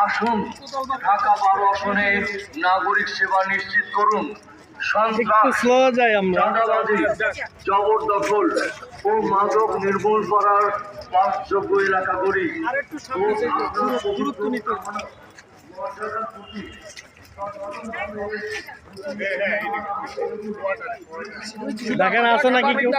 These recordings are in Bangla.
আসুন, ঢাকা 12 আসনে নাগরিক সেবা নিশ্চিত করুন। চাঁদাবাজি, জবরদখল ও মাদক নির্মূল করার বাসযোগ্য এলাকা গড়ি। দেখেন আছে নাকি কেউ?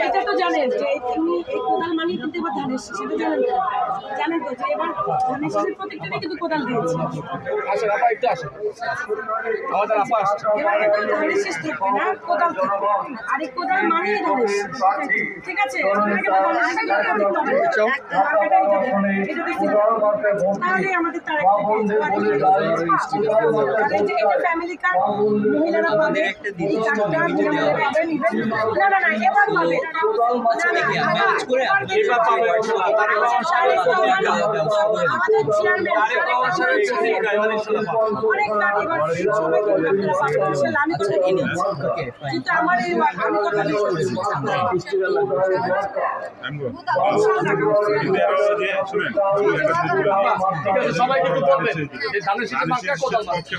এটা তো জানেন যে তিনি এই কোদাল মানিয়ে কিন্তু এবার ধানের শীষ, সেটা জানেন তো? জানেন তো যে এবার ধানের শীষের প্রত্যেকটাই কিন্তু কোদাল দিয়েছে। এবার কিন্তু ধানের শীষ থাকবে না, কোদাল থাকবে। আর এই কোদাল মানিয়ে ধানের শীষ, ঠিক আছে? তাহলে আমাদের তারা ফ্যামিলি কার্ড মহিলারা পাবে, এই কার্ডটা মহিলারা পাবেন। না না না, এবার পাবে আমাদের চেয়ারম্যান অনেক কার্ড এবার সবাই আমি কথা কিনি, কিন্তু আমার এই আমি কথা সবাই কিন্তু বলবেন যে ধানের শীষের মার্কা কোদাল মার্কা।